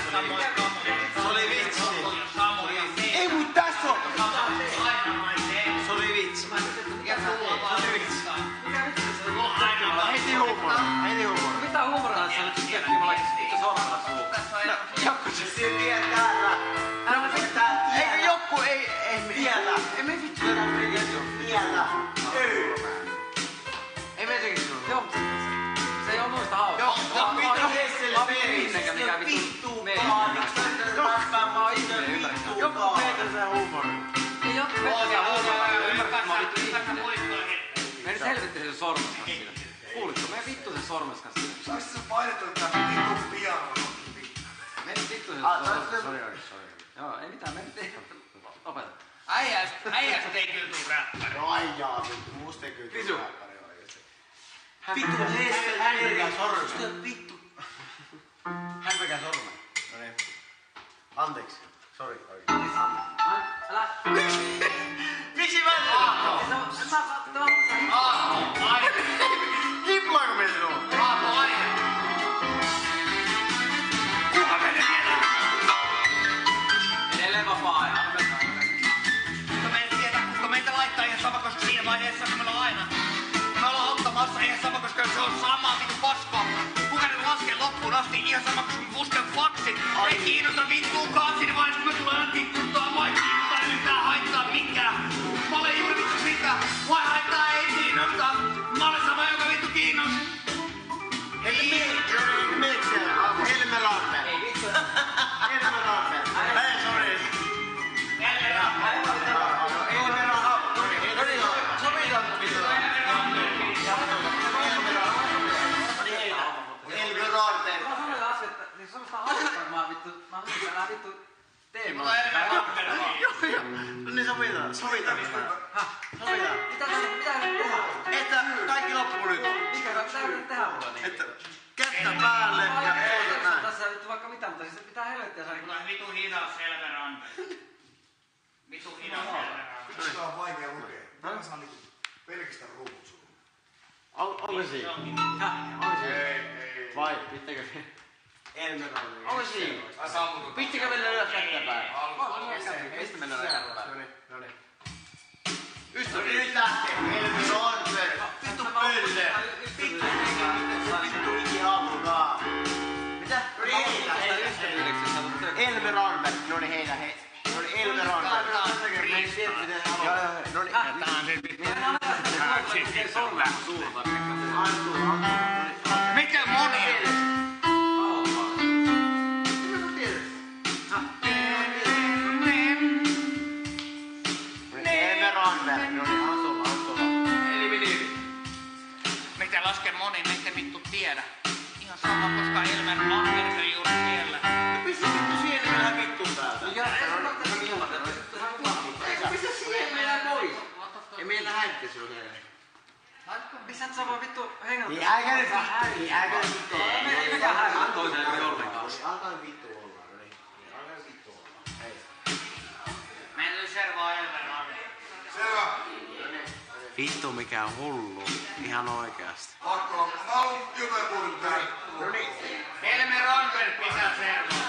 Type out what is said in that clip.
Se oli vitsi. Ei mut tässä on! Se oli vitsi. Heti huumoria. Mitä huumoria sä nyt tykkääkin mulla vittu sormella suuhun? No, joku se Siinä täällä. Eikö joku ei Vielä. Ei me vittu tätä video. Vielä. Ei me tekisi sulla. Joo, se ei oo muista hauskaa. Joo, Vittu Hesselle Minnekä mikä vittu Mä oon ihminen ymmärrän. Joku meitä se huumori. Ei jotkut vettäisiä huumoria. Ymmärrät, mä oon vittu ihminen. Me nyt helvetti sen sormeskas siinä. Kuulitko? Me vittu sen sormeskas siinä. Saisi sä painettu tää vittu piano? Me nyt vittu sen sormeskas. Joo, ei mitään, me nyt ei opeta. Äijästä ei kyllä tuu räppäri. No aijaa vittu. Musta ei kyllä Visu. räppäri oikeesti. Vittu Hesselle häirikä sormen. Vittu. Hämpääkää sormen. No niin. Anteeksi. Sori oikeesti. Älä... Miksi mä Hippaako me sinua? Kuka menee vielä? Edelleen vapaa-ajan. Kuka meitä laittaa ihan sama, koska siinä vaiheessa, kun me ollaan ottamassa ihan sama, koska se on sama vittu paskoa. Kuka nyt laskee loppuun asti ihan sama, koska me pusken faksit. Ei kiinnosta vittuukaan siinä vaiheessa, kun me tullaan tikkuttaa. Mua ei kiinnosta yhtään haittaa mikään. Mä olen juuri vittu sitä. Mua ei haittaa ei kiinnosta. Mä olen sama, joka vittu kiinnostaa. Miksi? Helme Raamme. Ei vittu. Helme Raamme. Hei, sori. Helme Raamme. Mä sanoin äsken, että niin semmoista hauskaa, että mä haluaisin älä vittu teemaa. Joo. Niin sovitaan. Sovitaan. Mitä tehdään? Että kaikki loppuu nyt. Mikä pitää nyt tehdä mulle niin? Että kättä päälle ja näin. Tässä vittu vaikka mitä, mutta siis pitää helvettiä saada. Tulee vitu hidas selkäranne. Vitu hidas selkäranne. Sitä on vaikea lukea. Mä saan niinku pelkästään ruuvut sulle. Onko siinä? Onko siinä? Vai pitääkö se? Helme Raamme. Onko siinä? Pittikö mennä ylös kättä päälle? Mistä mennään ylös kättä päälle? No niin. Ystävä, nyt lähtee. Helme Raamme. Vittu pölle. Vittu ikiaamukaa. Mitä? No niin, heitä. Elme Raamme. No niin, heitä. No niin, Elme Raamme. Joo. No niin. Tää on sit vittu. Mikä moni? Elme Raamme. No niin, anna tulla. Mitä lasken moni, me ette vittu tiedä. Ihan sama, koska Elmer Langer on juuri siellä. No pistä vittu siemenellä vittuun täältä. Pistä siemenellä pois. Ei meillä häitte sinua siellä. Pisät sä vaan vittu hengata. Niin älkää nyt vittu olla. Ei mikään häirää toiseen ollenkaan. Alkaa nyt vittu olla. No niin. Alkaa nyt vittu olla. Hei. Meillä tuli servoa Elmer Langer. Selvä. Vittu mikä hullu. Ihan oikeasti. Pakko. Mä haluun jotain puhuttaa. No niin. Elmer Langer pisää servoa.